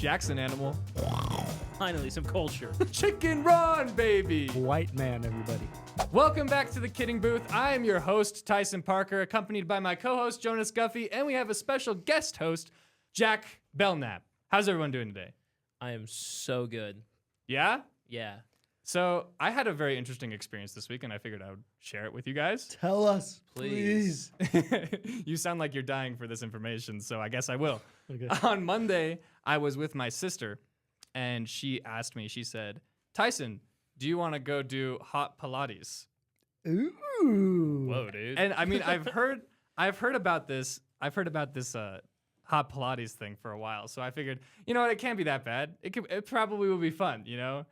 Jackson animal. Finally, some culture. Chicken run, baby. White man, everybody. Welcome back to the Kidding Booth. I am your host, Tyson Parker, accompanied by my co-host, Jonas Guffey, and we have a special guest host, Jack Belknap. How's everyone doing today? I am so good. Yeah? Yeah. So I had a very interesting experience this week, and I figured I would share it with you guys. Tell us, Please. You sound like you're dying for this information, so I guess I will. Okay. On Monday, I was with my sister, and she asked me, she said, Tyson, do you want to go do hot Pilates? Ooh. Whoa, dude. And I mean, I've heard about this. I've heard about this hot Pilates thing for a while. So I figured, you know what, it can't be that bad. It probably will be fun, you know?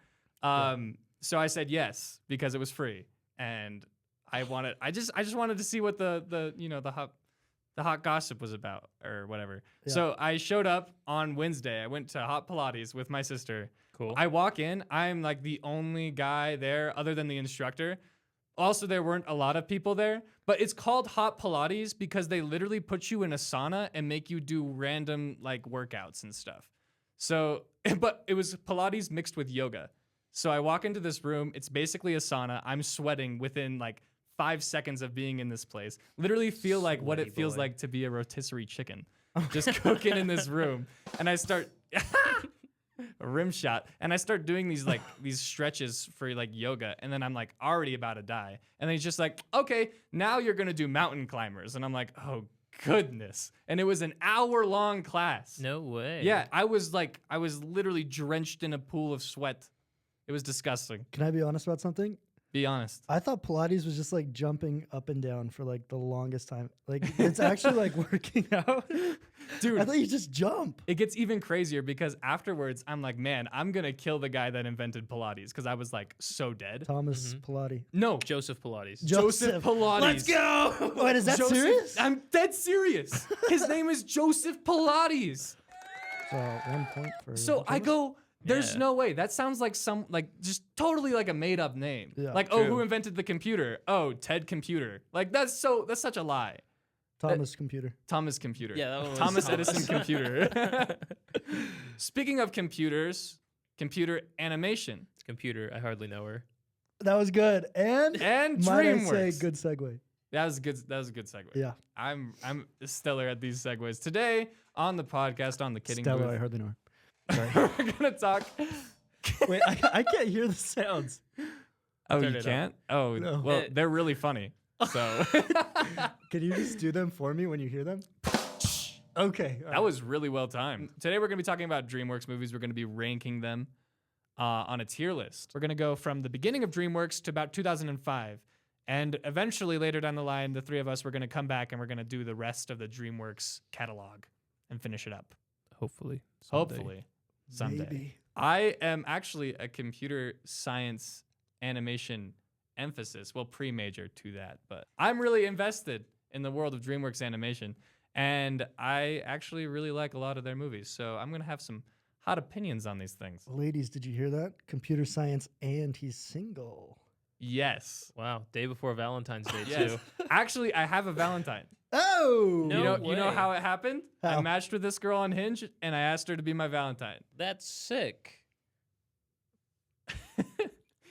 So I said yes because it was free, and I just wanted to see what the hot gossip was about or whatever. Yeah. So I showed up on Wednesday. I went to hot Pilates with my sister. Cool. I walk in. I'm like the only guy there other than the instructor. Also, there weren't a lot of people there, but it's called hot Pilates because they literally put you in a sauna and make you do random like workouts and stuff. So, but it was Pilates mixed with yoga. So I walk into this room. It's basically a sauna. I'm sweating within like 5 seconds of being in this place. Literally feel like what it feels like to be a rotisserie chicken. Just cooking in this room. And I start a rim shot. And I start doing these stretches for like yoga. And then I'm like already about to die. And then he's just like, okay, now you're gonna do mountain climbers. And I'm like, oh goodness. And it was an hour-long class. No way. Yeah, I was literally drenched in a pool of sweat. It was disgusting. Can I be honest about something? Be honest. I thought Pilates was just like jumping up and down for like the longest time. Like it's actually like working out. Dude, I thought you just jump. it gets even crazier because afterwards I'm like, man, I'm gonna kill the guy that invented Pilates because I was like so dead. Thomas Pilates. No, Joseph Pilates. Joseph Pilates. Let's go. Wait, is that Joseph- serious? I'm dead serious. His name is Joseph Pilates. So 1 point for. So I go, there's Yeah. no way. That sounds like just totally like a made up name. Yeah. Like, oh, True. who invented the computer? Oh, Ted Computer. Like that's such a lie. Thomas computer. Thomas Computer. Yeah, that one was Thomas Thomas. Edison Computer. Speaking of computers, computer animation It's computer. I hardly know her. That was good. And might I say DreamWorks. good segue. That was good. That was a good segue. Yeah. I'm stellar at these segues. Today on the podcast on the Kidding Stella, I Booth, hardly know her. we're gonna talk. Wait, I can't hear the sounds. Oh, Turn you it can't? Oh, No. well, they're really funny. So Can you just do them for me when you hear them? Okay. all that right. was really well timed. Today we're gonna be talking about DreamWorks movies. We're gonna be ranking them on a tier list. We're gonna go from the beginning of DreamWorks to about 2005. And eventually, later down the line, the three of us, we're going to come back and we're going to do the rest of the DreamWorks catalog and finish it up. Hopefully. Hopefully, someday. Maybe. I am actually a computer science animation emphasis, well, pre-major to that, but I'm really invested in the world of DreamWorks animation, and I actually really like a lot of their movies, so I'm going to have some hot opinions on these things. Ladies, did you hear that? Computer science and he's single. Yes. Wow. Day before Valentine's Day, Yes. too. Actually, I have a Valentine. Oh! No. You know way. how it happened? I How? matched with this girl on Hinge, and I asked her to be my Valentine. That's sick.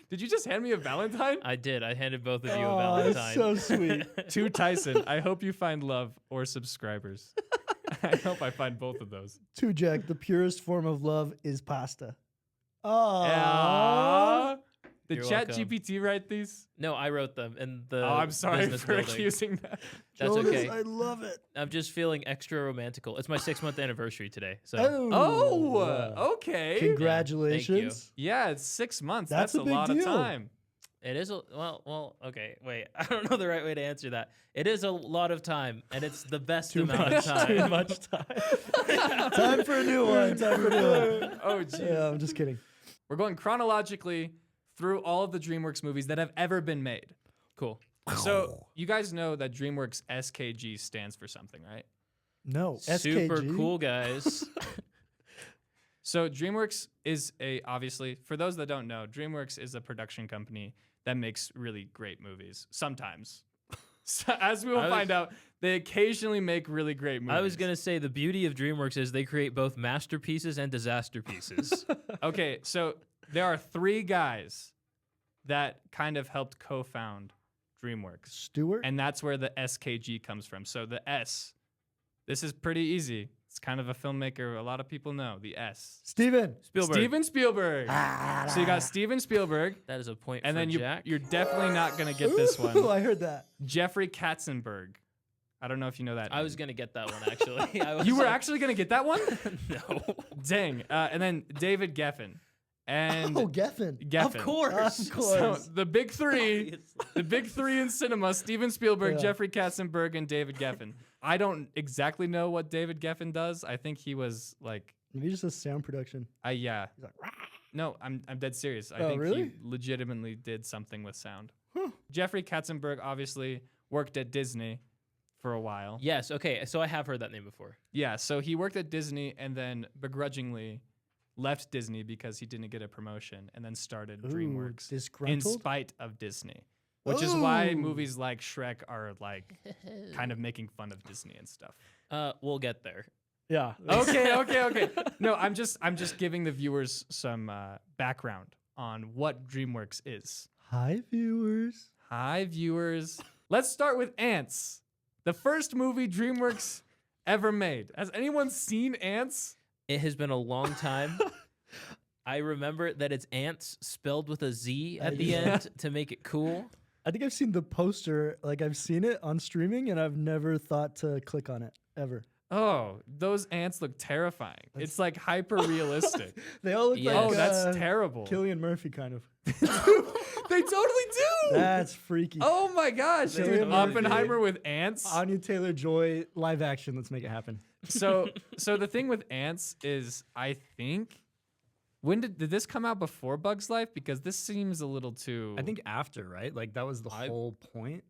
Did you just hand me a Valentine? I did. I handed both of you a Oh, Valentine. so sweet. To Tyson, I hope you find love or subscribers. I hope I find both of those. To Jack, the purest form of love is pasta. Oh. Did You're Chat welcome. GPT write these? No, I wrote them in the I'm sorry business for building. accusing that. That's Jonas, okay. I love it. I'm just feeling extra romantical. It's my 6-month anniversary today. So Oh, okay. Congratulations. Yeah, it's 6 months. That's That's a a big lot of deal. time. it is okay. Wait, I don't know the right way to answer that. It is a lot of time, and it's the best amount of time. Too much time. Time for a new one. Time for a new one. Oh, geez. Yeah, I'm just kidding. We're going chronologically through all of the DreamWorks movies that have ever been made. Cool. So you guys know that DreamWorks SKG stands for something, right? No. Super SKG? cool, guys. So DreamWorks is obviously, for those that don't know, DreamWorks is a production company that makes really great movies. Sometimes. So as we will find out, they occasionally make really great movies. I was gonna say the beauty of DreamWorks is they create both masterpieces and disaster pieces. Okay, so there are 3 guys that kind of helped co-found DreamWorks. Stewart. And that's where the SKG comes from. So the S, this is pretty easy. It's kind of a filmmaker a lot of people know. The S. Steven. Spielberg. Steven Spielberg. So you got Steven Spielberg, That is a point and for then Jack. you're definitely not gonna get this Ooh, one. I heard that. Jeffrey Katzenberg. I don't know if you know that. I name. was gonna get that one actually. You were actually gonna get that one? no. Dang. And then David Geffen. And Oh, Geffen. Geffen. Of course. Of course. So the big 3, Obviously. the big 3 in cinema: Steven Spielberg, Yeah. Jeffrey Katzenberg, and David Geffen. I don't exactly know what David Geffen does. I think he was like, Maybe just a sound production. yeah. He's like, "Rah." No, I'm dead serious. I Oh, think really? he legitimately did something with sound. Huh. Jeffrey Katzenberg obviously worked at Disney for a while. Yes. Okay. So I have heard that name before. Yeah, so he worked at Disney and then begrudgingly left Disney because he didn't get a promotion and then started Ooh, DreamWorks in disgruntled. spite of Disney. Which is why Ooh. movies like Shrek are like kind of making fun of Disney and stuff. We'll get there. Yeah. Okay. No, I'm just giving the viewers some background on what DreamWorks is. Hi, viewers. Hi, viewers. Let's start with Ants, the first movie DreamWorks ever made. Has anyone seen Ants? It has been a long time. I remember that it's ants spelled with a Z at the Yeah. end to make it cool. I think I've seen the poster. Like I've seen it on streaming, and I've never thought to click on it ever. Oh, those ants look terrifying. It's like hyper realistic. They all look Yes. like Oh, that's terrible. Cillian Murphy, kind of. They totally do. That's freaky. Oh my gosh, They dude! totally Oppenheimer with ants. Anya Taylor-Joy live action. Let's make it happen. So the thing with ants is, I think, when did this come out before Bug's Life? Because this seems a little too. I think after, right? Like that was the whole point.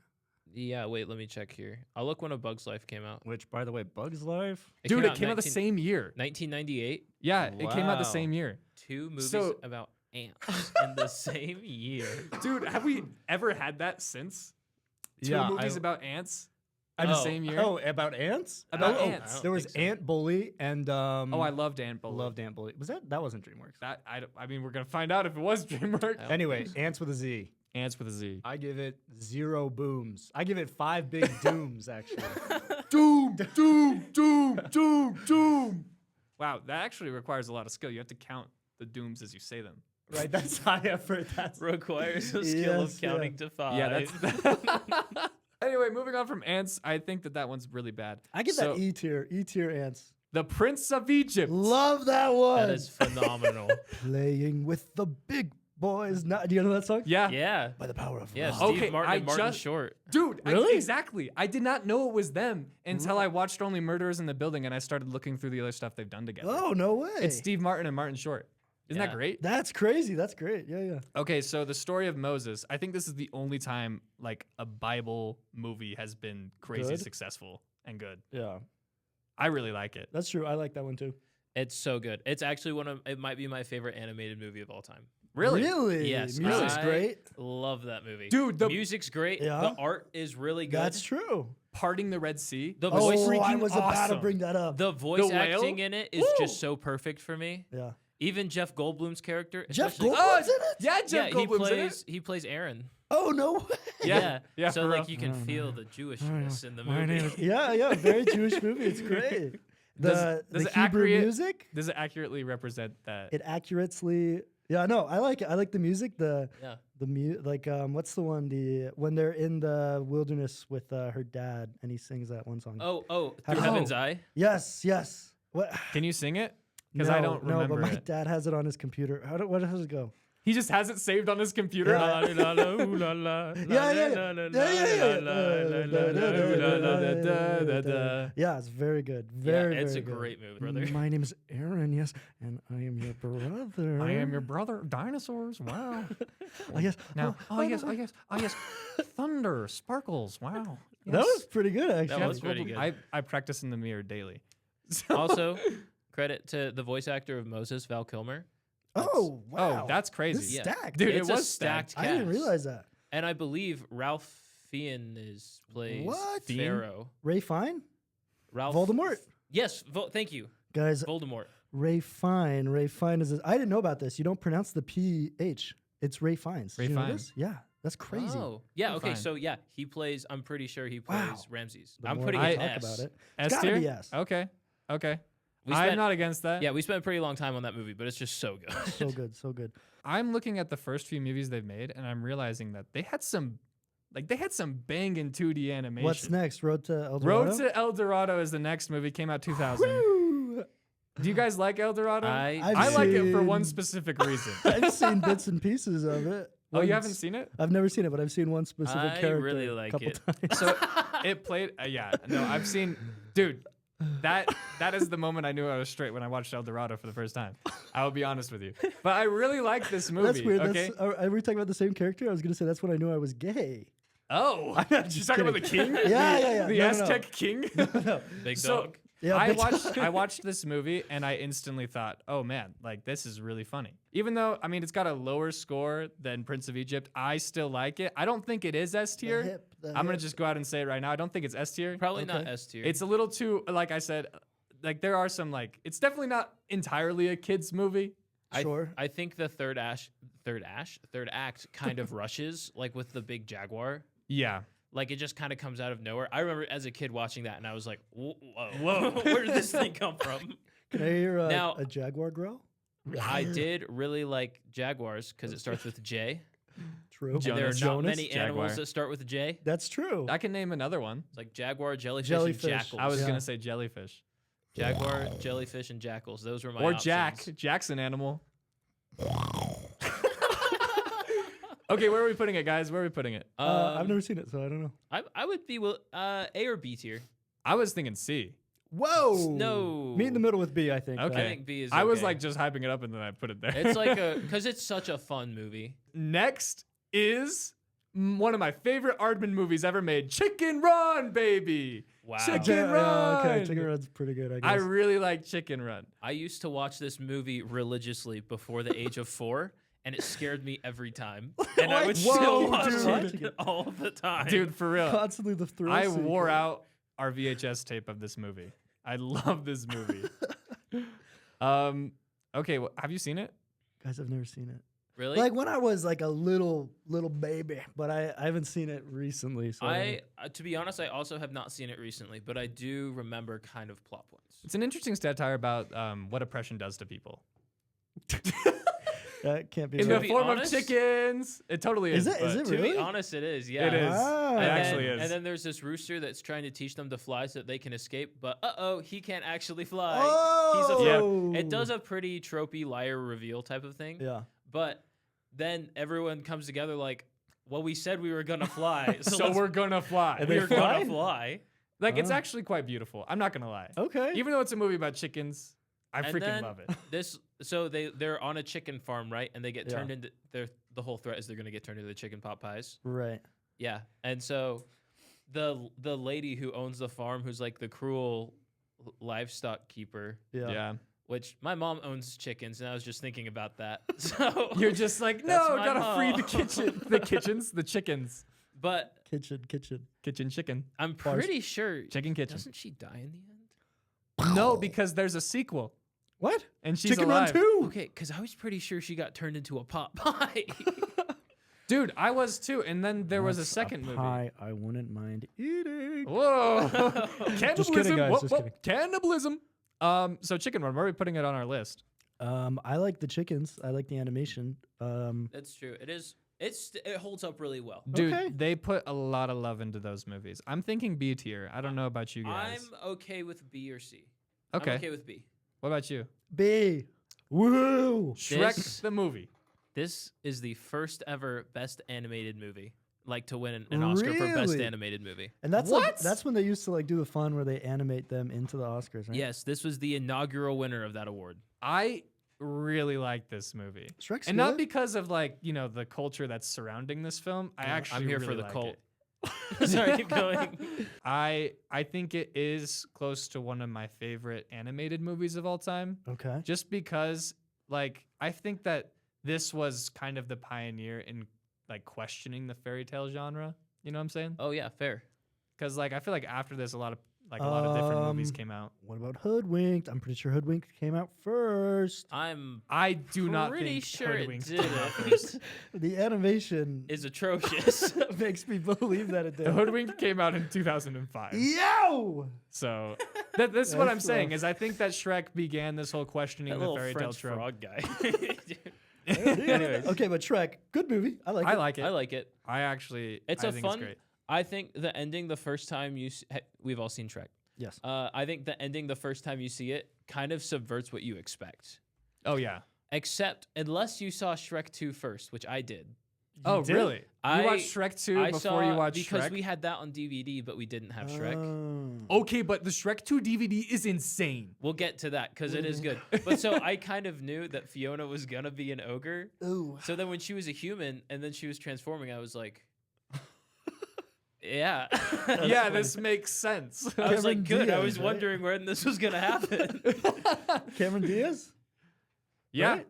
Yeah, wait, let me check here. I'll look when A Bug's Life came out. Which, by the way, Bug's Life. dude, it came out the same year. 1998. Yeah, it came out the Wow. same year. 2 movies So- about ants in the same year. Dude, have we ever had that since? 2 Yeah, movies I- about ants I in the know. same year. Oh, about ants? About Oh, ants. There was think so. Ant Bully and Oh, I loved Ant Bully. loved Ant Bully. Was that wasn't DreamWorks? That. I mean, we're gonna find out if it was DreamWorks. Oh. Anyway, Ants with a Z. Ants with a Z. I give it 0 booms. I give it 5 big dooms, actually. Doom, doom, doom, doom, doom. Wow, that actually requires a lot of skill. You have to count the dooms as you say them. Right? That's high effort. That's Requires a skill Yes, of counting to 5. Yeah, that's. Anyway, moving on from ants, I think that one's really bad. I give So, that E tier. E tier ants. The Prince of Egypt. Love that one. That is phenomenal. Playing with the big boys. Not, do you know that song? Yeah. Yeah. By the power of Yeah, love. Steve Okay, Martin I and Martin just- Short. Dude, Really? exactly. I did not know it was them until I watched Only Murderers in the Building and I started looking through the other stuff they've done together. Oh, no way. It's Steve Martin and Martin Short. Isn't that Yeah. great? That's crazy. That's great. Yeah, yeah. Okay, so the story of Moses. I think this is the only time like a Bible movie has been crazy Good? successful and good. Yeah. I really like it. That's true. I like that one too. It's so good. It's actually it might be my favorite animated movie of all time. Really? Really? Yes, Music's I great. Love that movie. Dude, the music's great. Yeah. The art is really good. That's true. Parting the Red Sea. The Oh, voice I freaking was about to awesome. bring that up. the voice The whale? acting in it is just so perfect for me. Yeah. Even Jeff Goldblum's character. Jeff especially- Goldblum's in it? Yeah, Jeff Yeah, Goldblum's he plays Aaron. Oh, no way. Yeah. Yeah, So for like real. you can feel the Jewishness in the movie. Yeah, yeah. Very Jewish movie. It's great. Does The it Hebrew accurate- music, Does it accurately represent that? it accurately. Yeah, no, I like it. I like the music. Yeah. What's the one? When they're in the wilderness with her dad and he sings that one song. Oh, How- Through Heaven's Eye. Yes, yes. What? Can you sing it? Because I don't No, remember but my it. dad has it on his computer. What does it go? He just has it saved on his computer. Yeah. Yeah, it's very good. Very, it's very a good. great movie, brother. My name is Aaron, yes, and I am your brother. I am your brother. Dinosaurs. Wow. Oh, yes. Now, oh yes. Thunder, sparkles. Wow. That was pretty good, actually. That was pretty good. I practice in the mirror daily. So- Also, credit to the voice actor of Moses, Val Kilmer. Oh, wow. Oh, that's crazy. This is Yeah. stacked. Dude, It's it a was stacked I didn't cast. realize that. And I believe Ralph plays What? Pharaoh. Ray Fine? Ralph Voldemort? Yes, thank you, Guys, Voldemort. Ray Fine. Ray Fine is. I didn't know about this. You don't pronounce the PH. It's Ray Fiennes. Did Ray you know Fiennes. this? Yeah, that's crazy. Oh, yeah. I'm Okay, fine. so yeah, he plays. I'm pretty sure he plays Wow. Ramses. The I'm more putting we it talk S. about it. S It's gotta tier? be S. Okay. Okay. We I'm spent- not against that. Yeah, we spent a pretty long time on that movie, but it's just so good. So good, so good. I'm looking at the first few movies they've made, and I'm realizing that they had some banging 2D animation. What's next? Road to El Dorado? Road to El Dorado is the next movie. Came out 2000. Woo! Do you guys like El Dorado? I've I like it for one seen- specific reason. I've seen bits and pieces of it. Oh, you Once. haven't seen it? I've never seen it, but I've seen one specific I character really a like couple it. times. So it played. Yeah, no, I've seen. Dude, that is the moment I knew I was straight when I watched El Dorado for the first time. I will be honest with you, but I really like this movie. That's weird. Okay. Are we talking about the same character? I was gonna say that's when I knew I was gay. Oh, I'm not you just talking about the kidding. king? Yeah. The No, no, no. Aztec king. No. Big So- dog. Yeah, I big time. I watched this movie and I instantly thought, oh man, like this is really funny. Even though I mean it's got a lower score than Prince of Egypt, I still like it. I don't think it is S The tier. hip, the I'm gonna hip. just go out and say it right now. I don't think it's S tier. Probably not Okay. S tier. It's a little too, like I said, like there are some like it's definitely not entirely a kids movie. Sure. I think the third act kind of rushes, like with the big jaguar. Yeah. Like it just kind of comes out of nowhere. I remember as a kid watching that, and I was like, "Whoa, where did this thing come from?" Can I hear Now- a jaguar growl? I did really like jaguars because it starts with J. True. And there are Jonas. not Jonas? many Jaguar. animals that start with J. That's true. I can name another one. It's like jaguar, jellyfish, Jellyfish. and jackals. I was Yeah. gonna say jellyfish Jaguar, jellyfish, and jackals. Those were my or options. Jack. Jack's an animal. Okay, where are we putting it, guys? Where are we putting it? I've never seen it, so I don't know. I would be A or B tier. I was thinking C. Whoa. No. Meet in the middle with B, I think. Okay. I think B is. I was okay. like just hyping it up and then I put it there. It's like because it's such a fun movie. Next is one of my favorite Aardman movies ever made, Chicken Run, baby. Wow. Chicken Yeah, Run. okay, Chicken Run's pretty good, I guess. I really like Chicken Run. I used to watch this movie religiously before the age of 4, and it scared me every time. And I would Whoa, still watch dude. it all the time. Dude, for real. Constantly the thrill I seeker. wore out our VHS tape of this movie. I love this movie. Okay, have you seen it? Guys, I've never seen it. Really? Like when I was like a little baby, but I haven't seen it recently. So to be honest, I also have not seen it recently, but I do remember kind of plot points. It's an interesting satire about what oppression does to people. that can't be In right. the be form honest- of chickens. It totally is. Is it? Is but- it To really? be honest, it is. Yeah. It is. Ah. It And actually And is. then there's this rooster that's trying to teach them to fly so that they can escape, but he can't actually fly. Oh. It does a pretty tropey liar reveal type of thing. Yeah. But then everyone comes together like, well, we said we were gonna fly, So let's- we're gonna fly. And they we're fly? gonna fly. Like it's Oh. actually quite beautiful. I'm not gonna lie. Okay. Even though it's a movie about chickens, I And freaking then love it. So they're on a chicken farm, right? And they get Yeah. turned into the whole threat is they're gonna get turned into the chicken pot pies. Right. Yeah, and so the lady who owns the farm, who's like the cruel livestock keeper, Yeah. Yeah. which my mom owns chickens, and I was just thinking about that. So You're just like, That's no, my gotta free the mom. kitchen, the chickens. but Kitchen. Kitchen chicken. I'm Bars. pretty sure Chicken kitchen. doesn't she die in the end? No, because there's a sequel. What? And she's Chicken alive. Run 2? Okay, because I was pretty sure she got turned into a pot pie. Dude, I was too. And then there was a That's second movie. pie I wouldn't mind eating. Whoa. Cannibalism. Just kidding, guys, Whoop, just whoop. kidding. Cannibalism. So Chicken Run, where are we putting it on our list? I like the chickens. I like the animation. That's true. It is. It holds up really well. Dude, Okay. they put a lot of love into those movies. I'm thinking B tier. I don't know about you guys. I'm okay with B or C. Okay. I'm okay with B. What about you? B. Woo. Shrek This- the movie. This is the first ever Best Animated Movie, like to win an Oscar for Best Really? Animated Movie. And that's What? like, that's when they used to like do the fun where they animate them into the Oscars, right? Yes, this was the inaugural winner of that award. I really like this movie. Shrek's And not good. because of like, the culture that's surrounding this film. I actually I'm here really for the like cult. it. Sorry, keep going. I think it is close to one of my favorite animated movies of all time. Okay. Just because like I think that this was kind of the pioneer in like questioning the fairy tale genre. You know what I'm saying? Oh yeah, fair. Because like I feel like after this, a lot of different movies came out. What about Hoodwinked? I'm pretty sure Hoodwinked came out first. I do not pretty think sure it Hoodwinked did. came out first. The animation Is atrocious. makes me believe that it did. The Hoodwinked came out in 2005. Yo! So this is what I'm That's saying rough. is I think that Shrek began this whole questioning That the little fairy tale French trope. frog guy. Anyways. Okay, but Shrek, good movie. I like it. I like it. I like it. I It's think a it's fun. great. I think the ending the first time we've all seen Shrek. Yes. I think the ending the first time you see it kind of subverts what you expect. Oh yeah. Except unless you saw Shrek 2 first, which I did. Oh did? really? I- You watched Shrek 2 I before saw you watched because Shrek? we had that on DVD, but we didn't have Shrek. Okay, but the Shrek 2 DVD is insane. We'll get to that because it is good. But so I kind of knew that Fiona was gonna be an ogre. Ooh. So then when she was a human and then she was transforming, I was like, yeah. Yeah, this makes sense. I was like, Cameron good. I Diaz, was right? wondering when this was gonna happen. Cameron Diaz? Yeah. Right?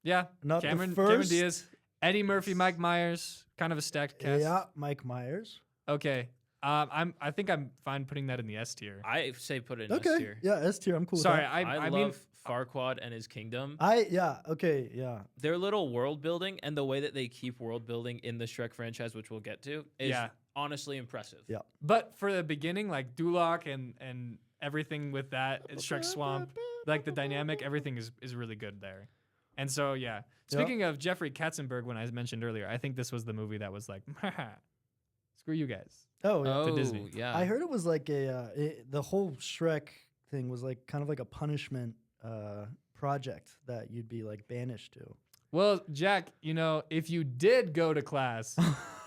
Yeah. Not the Cameron first. Diaz, Eddie Murphy, Mike Myers, kind of a stacked cast. Yeah, Mike Myers. Okay. I think I'm fine putting that in the S tier. I say put it in S Okay. tier. Yeah, S tier. I'm cool Sorry, with that. I love mean Farquaad and his kingdom. Okay, yeah. Their little world building and the way that they keep world building in the Shrek franchise, which we'll get to, is Yeah. honestly impressive. Yeah. but for the beginning, like Duloc and everything with that, it's Shrek Swamp, like the dynamic, everything is really good there. And so yeah. Speaking of Jeffrey Katzenberg, when I mentioned earlier, I think this was the movie that was like, screw you guys. Oh, yeah. Oh, Disney. yeah. I heard it was like the whole Shrek thing was like kind of like a punishment project that you'd be like banished to. Well, Jack, if you did go to class,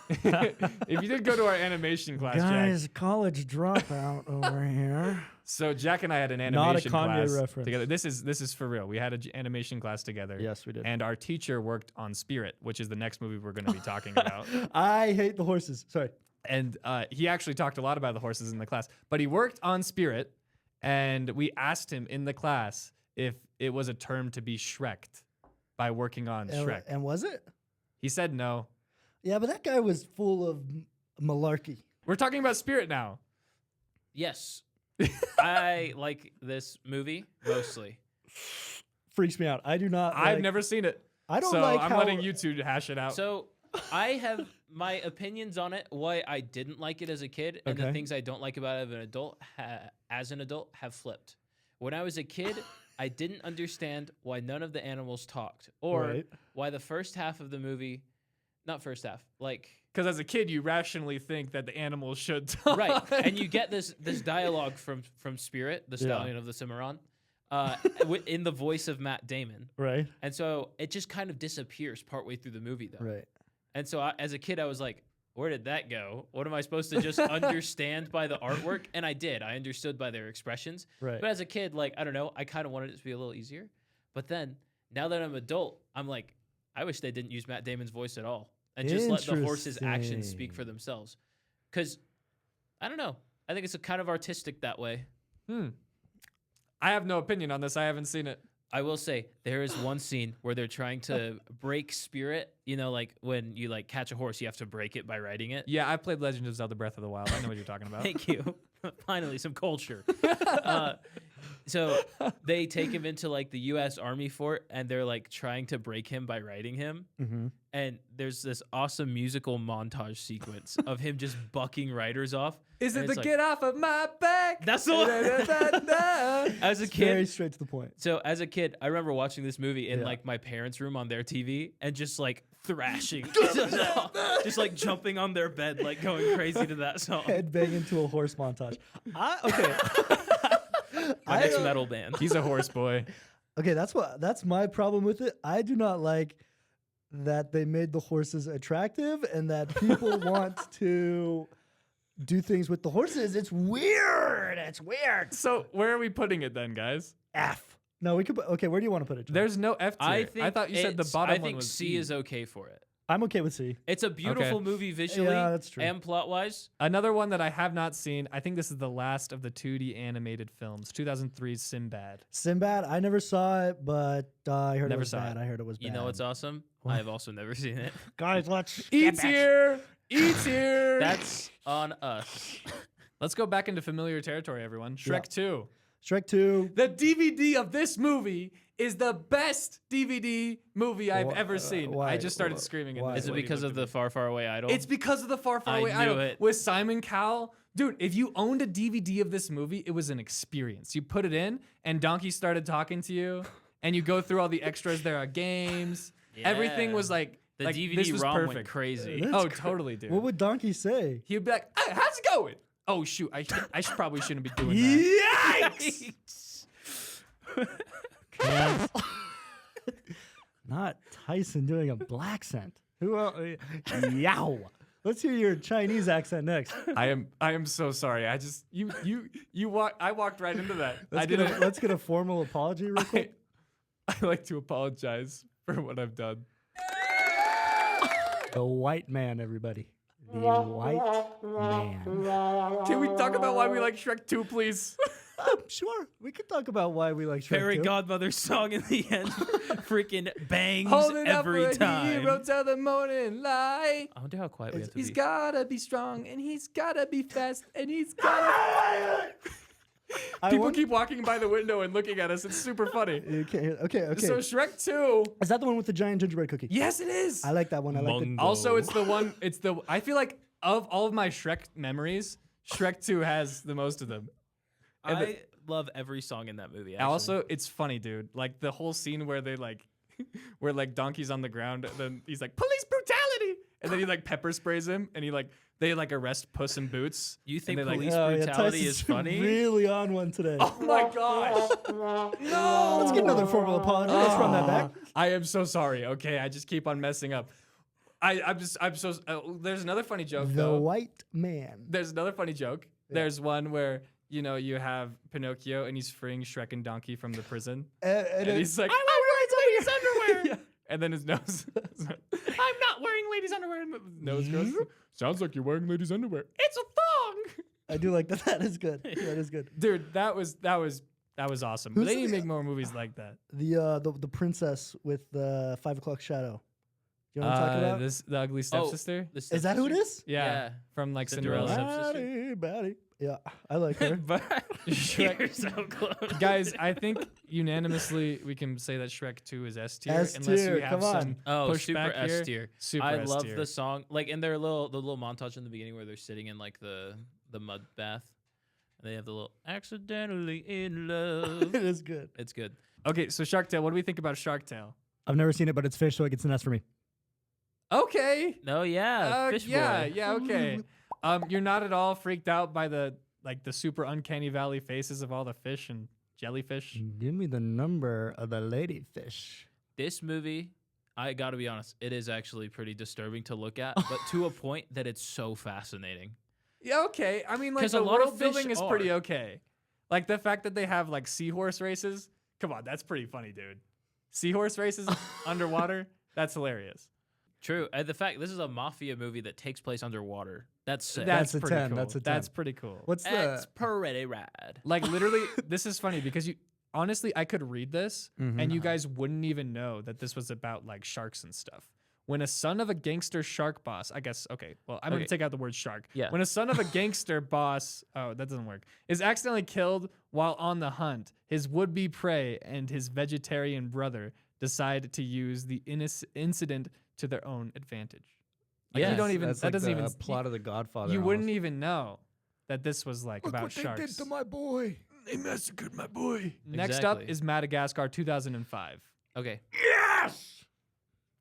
if you did go to our animation class, Jack. college dropout over here. So Jack and I had an Not a animation Kanye class reference. together. This is for real. We had an animation class together. Yes, we did. And our teacher worked on Spirit, which is the next movie we're going to be talking about. I hate the horses. Sorry. And he actually talked a lot about the horses in the class, but he worked on Spirit, and we asked him in the class if it was a term to be Shreked by working on Shrek. And was it? He said no. Yeah, but that guy was full of malarkey. We're talking about Spirit now. Yes. I like this movie mostly. Freaks me out. I do not. I've like- never seen it. I don't so like I'm how. letting you two hash it out. So I have my opinions on it, why I didn't like it as a kid, and the Okay. things I don't like about it as an adult have flipped. When I was a kid, I didn't understand why none of the animals talked, or Right. why the first half of the movie, not first half, like Because as a kid, you rationally think that the animals should talk. right, and you get this dialogue from Spirit, the Yeah. stallion of the Cimarron, in the voice of Matt Damon, Right. and so it just kind of disappears partway through the movie, though. Right. And so as a kid, I was like, where did that go? What am I supposed to just understand by the artwork? And I did. I understood by their expressions. Right. But as a kid, like, I don't know, I kind of wanted it to be a little easier. But then, now that I'm an adult, I'm like, I wish they didn't use Matt Damon's voice at all. And just let the horses' actions speak for themselves. Because, I don't know. I think it's a kind of artistic that way. I have no opinion on this. I haven't seen it. I will say there is one scene where they're trying to break Spirit. You know, like when you like catch a horse, you have to break it by riding it. Yeah, I played Legend of Zelda Breath of the Wild. I know what you're talking about. Thank you. Finally, some culture. So they take him into like the U.S. Army fort, and they're like trying to break him by riding him. Mm-hmm. And there's this awesome musical montage sequence of him just bucking riders off. Is And it it's the like- get off of my back? That's the one. Da-da-da-da-da. As a Very kid, straight to the point. so as a kid, I remember watching this movie in Yeah. like my parents' room on their TV and just like thrashing, just like jumping on their bed, like going crazy to that song. Head bang into a horse montage. Okay. My next metal band. He's a horse boy. Okay, that's my problem with it. I do not like that they made the horses attractive and that people want to do things with the horses. It's weird. It's weird. So where are we putting it then, guys? F. No, we could. Okay, where do you want to put it? John? There's no F tier. I thought you said the bottom I one think was C E. is okay for it. I'm okay with C. It's a beautiful movie visually Yeah, that's true. and plot wise. Another one that I have not seen. I think this is the last of the 2D animated films. 2003's Sinbad. Sinbad. I never saw it, but I heard Never it was saw bad. it. I heard it was bad. You know what's awesome? I have also never seen it. Guys, let's E tier. E tier. That's on us. Let's go back into familiar territory, everyone. Shrek 2. Shrek 2. The DVD of this movie is the best DVD movie I've ever seen. why? I just started screaming. Why? In this Is it when he because looked of at the me. Far, Far Away Idol? It's because of the Far, Far I Away knew Idol it. with Simon Cowell. Dude, if you owned a DVD of this movie, it was an experience. You put it in, and Donkey started talking to you, and you go through all the extras. There are games. Everything was like the like, DVD this was ROM perfect. went crazy. That's Oh, cra- totally, dude. What would Donkey say? He'd be like, hey, how's it going? Oh, shoot. Probably shouldn't be doing that. Yikes! Cans. Not Tyson doing a black scent. Who else? Yow. Let's hear your Chinese accent next. I am so sorry. I just I walked right into that. Let's get a formal apology real quick. I like to apologize for what I've done. The white man, everybody. The white man. Can we talk about why we like Shrek 2, please? Sure. We could talk about why we like Shrek Fairy 2. Godmother's song in the end freaking bangs Holding up every for time. a hero till the morning light. I wonder how quiet we have to He's be. gotta be strong and he's gotta be fast and he's gotta. People keep walking by the window and looking at us. It's super funny. You can't hear. Okay. So Shrek 2. Is that the one with the giant gingerbread cookie? Yes, it is. I like that one. I like the. Mongo. Also, it's the one. I feel like of all of my Shrek memories, Shrek 2 has the most of them. And I love every song in that movie. Actually. also, it's funny, dude. Like the whole scene where they where Donkey's on the ground, and then he's like, police brutality, and then he pepper sprays him, and they arrest Puss in Boots. You think and they, police Oh, yeah, brutality Tyson's is funny? really on one today. Oh my gosh! No. Let's get another formal apology. Let's run that back. I am so sorry. Okay, I just keep on messing up. I'm so. There's another funny joke The though. white man. There's another funny joke. There's one where you have Pinocchio and he's freeing Shrek and Donkey from the prison, and he's like, "I like ladies' underwear," Yeah. and then his nose. I'm not wearing ladies' underwear. And his nose goes. Sounds like you're wearing ladies' underwear. It's a thong. I do like that. That is good. That is good. Dude, that was awesome. Who's They need to the- make more movies like that. The princess with the 5 o'clock shadow. You know what I'm talking about? The ugly stepsister. The Is that who it stepsister? is? Yeah, from Cinderella. Cinderella. Stepsister. Batty. Yeah, I like her. But Shrek- you're so close. Guys, I think unanimously we can say that Shrek 2 is S tier. S Unless tier, we have come on. some Oh, pushback super S here. tier. Super I S love tier. the song, like in their little montage in the beginning where they're sitting in like the mud bath, and they have the little accidentally in love. It is good. It's good. Okay, so Shark Tale. What do we think about Shark Tale? I've never seen it, but it's fish, so it gets an S for me. Okay. No, yeah, fish boy. Yeah, okay. You're not at all freaked out by the super uncanny valley faces of all the fish and jellyfish. Give me the number of the ladyfish. This movie, I got to be honest, it is actually pretty disturbing to look at, but to a point that it's so fascinating. Yeah, okay. I mean, like 'Cause the a lot of world building fish is pretty are. okay. Like the fact that they have like seahorse races. Come on, that's pretty funny, dude. Seahorse races underwater. That's hilarious. True. And the fact this is a mafia movie that takes place underwater. That's sick. That's a pretty 10, cool. that's a 10. That's pretty cool. What's That's the? pretty rad. Like literally, this is funny because honestly, I could read this and you guys wouldn't even know that this was about like sharks and stuff. When a son of a gangster shark boss, I guess, okay, well, I'm going Okay. to take out the word shark. Yeah. When a son of a gangster boss, oh, that doesn't work, is accidentally killed while on the hunt, his would-be prey and his vegetarian brother decide to use the incident to their own advantage. Like, you Yes, don't even, That's that like doesn't the even, plot of The Godfather. you wouldn't even know that this was like about sharks. They did to my boy. They massacred my boy. Next up Exactly. is Madagascar 2005. Okay. Yes.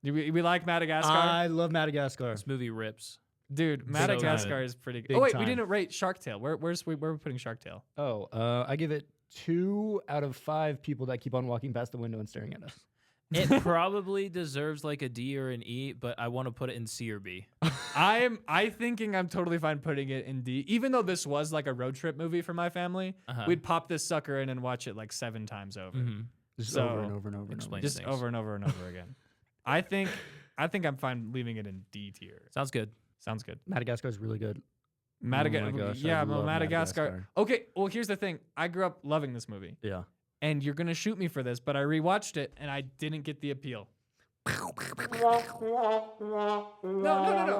We like Madagascar? I love Madagascar. This movie rips. Dude, Madagascar is pretty good. Big Oh, wait, time. we didn't rate Shark Tale. Where are we putting Shark Tale? Oh, I give it 2 out of 5 people that keep on walking past the window and staring at us. It probably deserves like a D or an E, but I want to put it in C or B. I'm totally fine putting it in D. Even though this was like a road trip movie for my family, Uh-huh. we'd pop this sucker in and watch it like 7 times over. Just So, over and over and over and over. explain. Just things. over and over and over again. I think I'm fine leaving it in D tier. Sounds good. Sounds good. Madagascar is really good. Madagascar. my gosh, I yeah, love Madagascar. Madagascar. Okay, well here's the thing. I grew up loving this movie. Yeah. And you're gonna shoot me for this, but I rewatched it and I didn't get the appeal. No.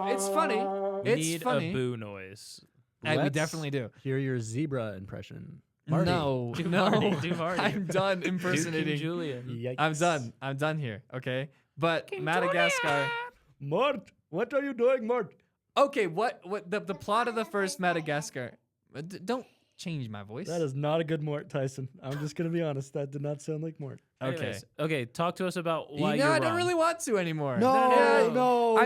It's funny. We It's need funny. a boo noise. Hey, we Let's definitely do. Hear your zebra impression. Marty. No, Do no. Marty, do Marty. I'm done Duke and impersonating. Julian. Yikes. I'm done here. Okay, but Madagascar. Mort, what are you doing, Mort? Okay, what the plot of the first Madagascar? Don't change my voice. That is not a good Mort, Tyson. I'm just gonna be honest. That did not sound like Mort. okay. Anyways, okay, talk to us about why You know, you're I don't wrong. really want to anymore. No, no.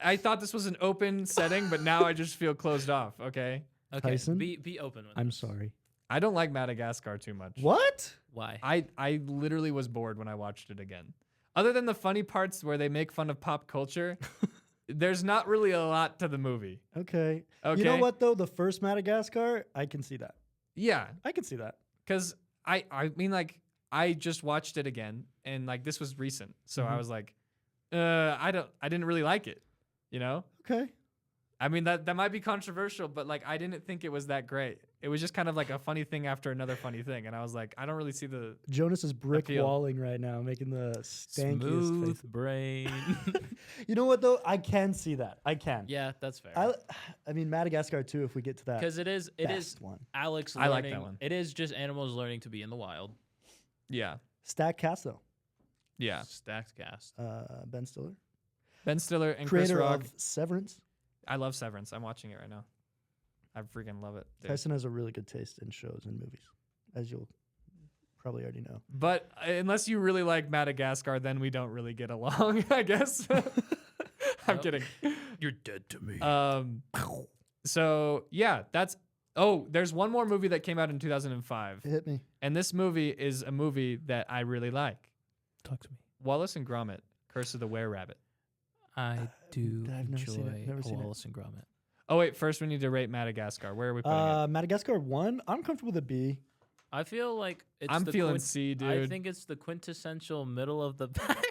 I thought this was an open setting, but now I just feel closed off. Okay. Okay, Tyson? be open with I'm us. sorry. I don't like Madagascar too much. What? Why? I literally was bored when I watched it again. Other than the funny parts where they make fun of pop culture, there's not really a lot to the movie. Okay. Okay. You know what though? The first Madagascar, I can see that. Yeah, I can see that. because I mean, like, I just watched it again, and like this was recent, so I was like, I didn't really like it. You know. Okay. I mean, that might be controversial, but like I didn't think it was that great. It was just kind of like a funny thing after another funny thing, and I was like, I don't really see the. Jonas is brick Appeal. walling right now, making the stankiest Smooth face. brain. You know what though? I can see that. I can. Yeah, that's fair. I mean Madagascar too. If we get to that, Because it is best one. Alex I learning. like that one. It is just animals learning to be in the wild. Yeah, Stack cast though. yeah. Stacked cast. Ben Stiller, Ben Stiller and creator Chris Rock. of Severance. I love Severance. I'm watching it right now. I freaking love it. dude. Tyson has a really good taste in shows and movies, as you'll probably already know. But unless you really like Madagascar, then we don't really get along, I guess. I'm Nope. kidding. You're dead to me. So yeah, that's. Oh, there's one more movie that came out in 2005, It hit me. and this movie is a movie that I really like. Talk to me. Wallace and Gromit: Curse of the Were-Rabbit. I do I've never seen it, enjoy never seen it. Wallace and Gromit. Oh wait, first we need to rate Madagascar. Where are we putting it? Madagascar 1. I'm comfortable with a B. I feel like it's I'm the feeling C, dude. I think it's the quintessential middle of the pack.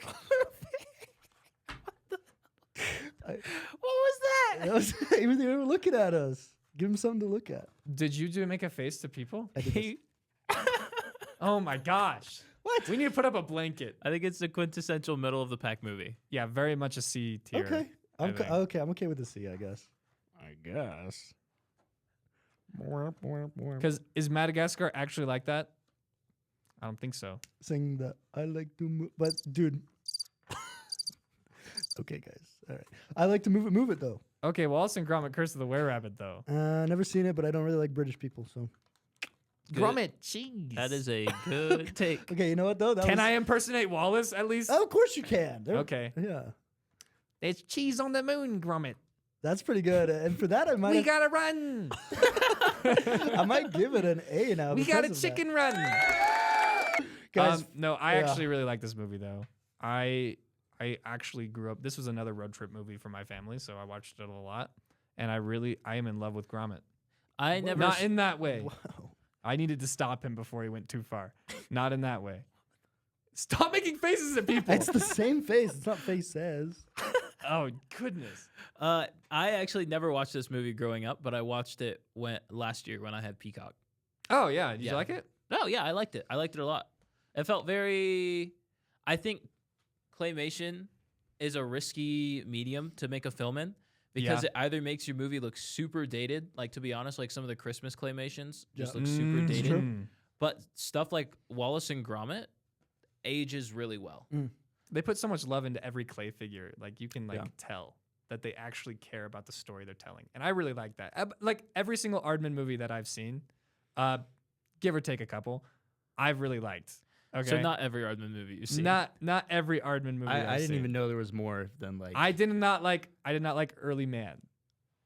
What was that? They were looking at us. Give them something to look at. Did you make a face to people? I did this. Oh my gosh. What? We need to put up a blanket. I think it's the quintessential middle of the pack movie. Yeah, very much a C tier. Okay. I I'm think. okay with a C, I guess. Because is Madagascar actually like that? I don't think so. Saying that I like to move, but dude. Okay, guys. All right. I like to move it though. Okay, Wallace and Gromit: Curse of the Were-Rabbit, though. Never seen it, but I don't really like British people, so. Good. Gromit cheese. That is a good take. Okay, you know what though? Can I impersonate Wallace at least? Oh, of course you can. Okay. Yeah. There's cheese on the moon, Gromit. That's pretty good. And for that, I might We gotta run. I might give it an A now. We got a because of that. chicken run. Guys, No, I yeah. actually really like this movie though. I actually grew up. This was another road trip movie for my family, so I watched it a lot, and I am in love with Gromit. I never. Not in that way. Wow. I needed to stop him before he went too far. Not in that way. Stop making faces at people. It's the same face. It's not face says. Oh goodness. I actually never watched this movie growing up, but I watched it last year when I had Peacock. Oh yeah. Did you Yeah. like it? Oh yeah, I liked it. I liked it a lot. It felt very. I think claymation is a risky medium to make a film in because Yeah. it either makes your movie look super dated. Like to be honest, like some of the Christmas claymations just Yeah. look super Mm, dated. true. But stuff like Wallace and Gromit ages really well. They put so much love into every clay figure. Like you can Yeah. tell that they actually care about the story they're telling, and I really like that. Like every single Aardman movie that I've seen, give or take a couple, I've really liked. Okay. So not every Aardman movie you see. Not every Aardman movie. I I've didn't seen. even know there was more than like. I did not like Early Man,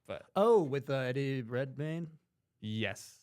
but Oh, with Eddie Redmayne. yes,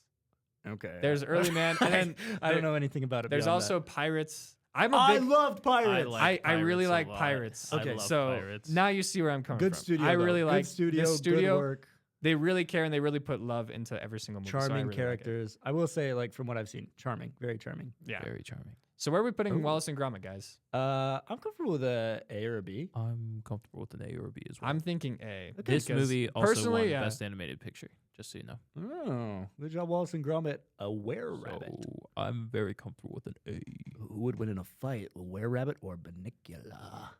Okay. there's Early Man, and then I don't know anything about it. there's beyond also that. Pirates. I'm a I big. loved Pirates. I really Pirates a like lot. Pirates. I Okay, love So Pirates. now you see where I'm coming Good from. studio. I though. really good like studio. this studio. Good work. They really care and they really put love into every single movie. so I Charming really like it. characters. I will say, like from what I've seen, charming. Very charming. Yeah. Very charming. So where are we putting Ooh. Wallace and Gromit, guys? I'm comfortable with a A or a B. I'm comfortable with an A or a B as well. I'm thinking A. This because movie also personally, won yeah. Best Animated Picture, just so you know. Oh, good job, Wallace and Gromit. A were-rabbit. So I'm very comfortable with an A. Who would win in a fight, a were-rabbit or Bunnicula?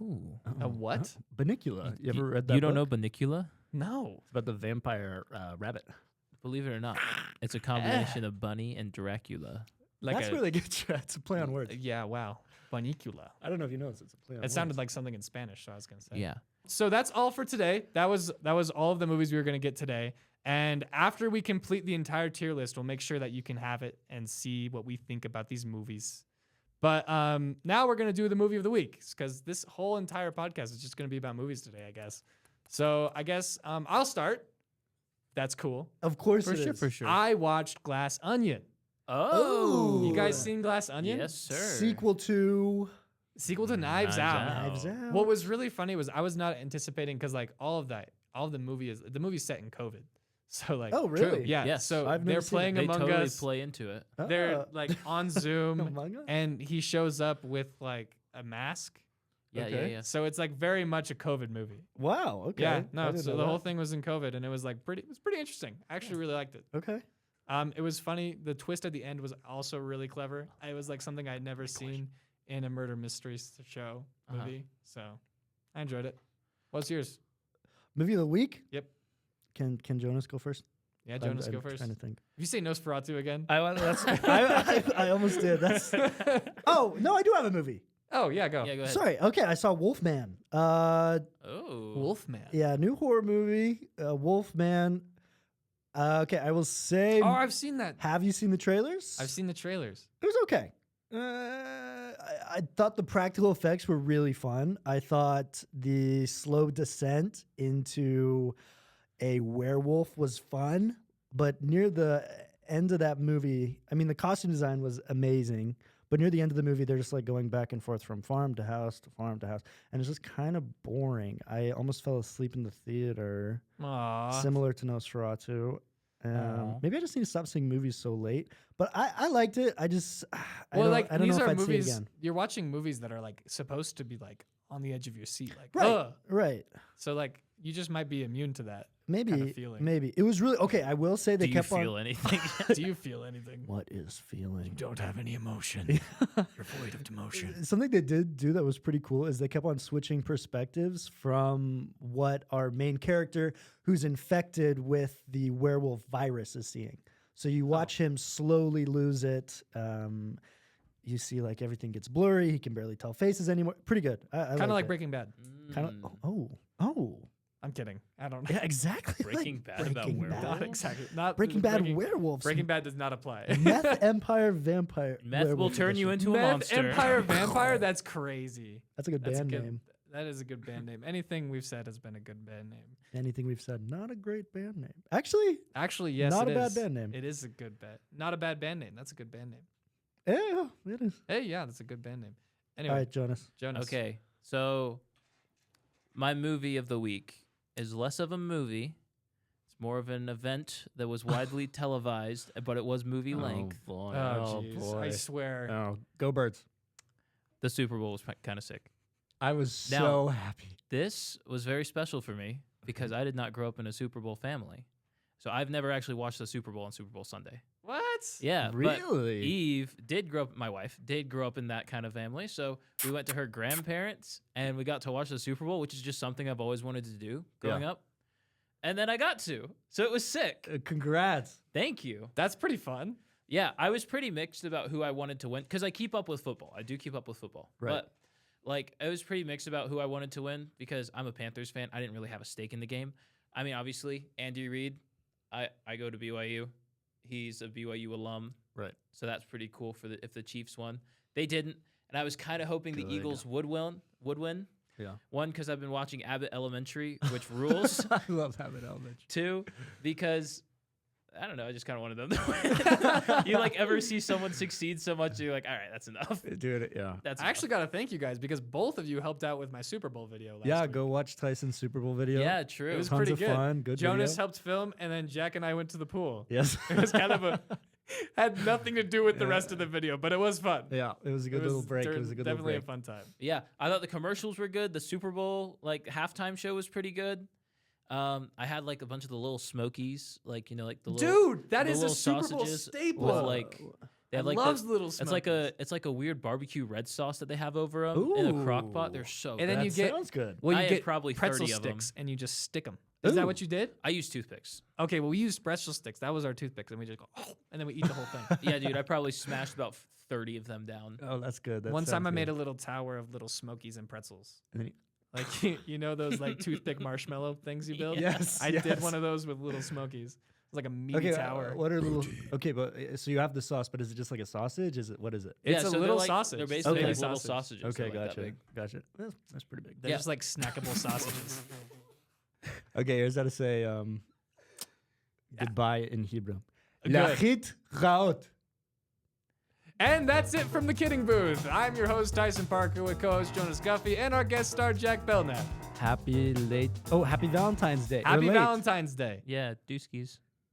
Ooh. A what? Banicula. You ever read that? You don't know book? Banicula? No. It's about the vampire rabbit. Believe it or not, it's a combination of bunny and Dracula. That's really good. It's a play on words. Yeah, wow. Banicula. I don't know if you know this. It's a play on words. It sounded like something in Spanish, so I was going to say. Yeah. So that's all for today. That was all of the movies we were going to get today. And after we complete the entire tier list, we'll make sure that you can have it and see what we think about these movies. But now we're going to do the movie of the week because this whole entire podcast is just going to be about movies today, I guess. So I guess I'll start. That's cool. Of course For it sure, is. for sure. I watched Glass Onion. Oh. You guys seen Glass Onion? Yes, sir. Sequel to Sequel to Knives Out. Knives Out. What was really funny was I was not anticipating because like all of the movie's set in COVID. So like, Oh, really? True. Yeah. Yes. So I've they're never seen it. playing They Among totally Us. play into it. They're like on Zoom, Among Us? and he shows up with like a mask. Yeah, Okay. yeah. So it's like very much a COVID movie. Wow. Okay. Yeah. I No. didn't So know the whole that. thing was in COVID, and it was like pretty interesting. I actually really liked it. Okay. It was funny. The twist at the end was also really clever. It was like something I'd never seen in a murder mystery show movie. So I enjoyed it. What's yours? Movie of the week. Yep. Can Jonas go first? Yeah, Jonas, I'm go first. Trying to think. If you say Nosferatu again. I almost did. That's. Oh no, I do have a movie. Oh yeah, go. Yeah, go ahead. Sorry. Okay, I saw Wolfman. Oh. Wolfman. Yeah, new horror movie. Wolfman. Okay, I will say. Oh, I've seen that. Have you seen the trailers? I've seen the trailers. It was okay. I thought the practical effects were really fun. I thought the slow descent into a werewolf was fun, but near the end of that movie, I mean, the costume design was amazing, but near the end of the movie, they're just like going back and forth from farm to house to farm to house, and it's just kind of boring. I almost fell asleep in the theater, Aww. similar to Nosferatu. Aw. Maybe I just need to stop seeing movies so late, but I liked it. I just I Well, don't, like I don't these know if are I'd see it movies. again. You're watching movies that are like supposed to be like on the edge of your seat, like Right, ugh. right. So like you just might be immune to that. Maybe, feeling. maybe it was really okay. I will say they Do you kept feel on. anything? Do you feel anything? What is feeling? Don't have any emotion. You're void of emotion. Something they did do that was pretty cool is they kept on switching perspectives from what our main character, who's infected with the werewolf virus, is seeing. So you watch him slowly lose it. You see like everything gets blurry. He can barely tell faces anymore. Pretty good. I Kind of like it. Breaking Bad. Kind of. Oh. I'm kidding. I don't know. Yeah, exactly. Breaking Bad about Breaking werewolves? Not exactly. Not Breaking Bad werewolves. Breaking Bad does not apply. Meth Empire Vampire. Meth will Werewolf turn you Edition. into a Meth monster. Empire Vampire. That's crazy. That's a good That's band a good, name. That is a good band name. Anything we've said has been a good band name. Anything we've said, not a great band name. Actually, Actually, yes, Not it a bad is. band name. It is a good band. Not a bad band name. That's a good band name. yeah, it is. Hey, yeah, that's a good band name. Anyway, All right, Jonas. Jonas. Okay, so my movie of the week is less of a movie. It's more of an event that was widely televised, but it was movie length. boy. Oh, jeez. I swear. Oh, go Birds. The Super Bowl was kind of sick. I was Now- so happy. This was very special for me because I did not grow up in a Super Bowl family. So I've never actually watched the Super Bowl on Super Bowl Sunday. What? Yeah, Really? But Eve did grow up. My wife did grow up in that kind of family, so we went to her grandparents and we got to watch the Super Bowl, which is just something I've always wanted to do growing up. And then I got to, so it was sick. Congrats. Thank you. That's pretty fun. Yeah, I was pretty mixed about who I wanted to win because I keep up with football. I do keep up with football, Right. but like I was pretty mixed about who I wanted to win because I'm a Panthers fan. I didn't really have a stake in the game. I mean, obviously, Andy Reid. I go to BYU. He's a BYU alum. Right. So that's pretty cool for if the Chiefs won. They didn't, and I was kind of hoping the Good. Eagles would win. Yeah. One, because I've been watching Abbott Elementary, which rules. I love Habit Elementary. Two, because I don't know, I just kind of wanted them to win. You like ever see someone succeed so much, you're like, all right, that's enough. Doing it, yeah. That's I actually got to thank you guys because both of you helped out with my Super Bowl video last Yeah, week. go watch Tyson's Super Bowl video. yeah, true. It was Tons pretty of good. fun, good Jonas video. helped film, and then Jack and I went to the pool. Yes. It was kind of had nothing to do with the rest of the video, but it was fun. Yeah, it was a good little break. It was a good little definitely break. a fun time. Yeah, I thought the commercials were good. The Super Bowl like halftime show was pretty good. I had like a bunch of the little Smokies, like like the little, Dude, that the is a little Super Bowl sausages staple. with like They have I like love little Smokies. it's like a weird barbecue red sauce that they have over them in a crock pot. They're so good. And then That you get sounds good. well, I you had get probably pretzel 30 of 'em. sticks and you just stick them. Is that Ooh. what you did? I use toothpicks. Okay, well we used pretzel sticks. That was our toothpicks, and we just go, and then we eat the whole thing. Yeah, dude, I probably smashed about 30 of them down. Oh, that's good. One time I made a little tower of little Smokies and pretzels. And then Like you know those like toothpick marshmallow things you build? Yes, I did yes. one of those with little Smokies. It was like a meaty Okay, tower. what are little? Okay, but so you have the sauce, but is it just like a sausage? Is it what is it? It's yeah, a so little they're like, sausage. They're It's basically Okay. like little sausage. sausages. Okay, They're like that gotcha, big. gotcha. That's pretty big. They're just like snackable sausages. Okay, here's how to say goodbye in Hebrew. Good. Lachit raot. And that's it from the Kidding Booth. I'm your host, Tyson Parker, with co-host Jonas Guffey and our guest star, Jack Belknap. Happy Valentine's Day. Or Happy late. Valentine's Day. Yeah, dooskies.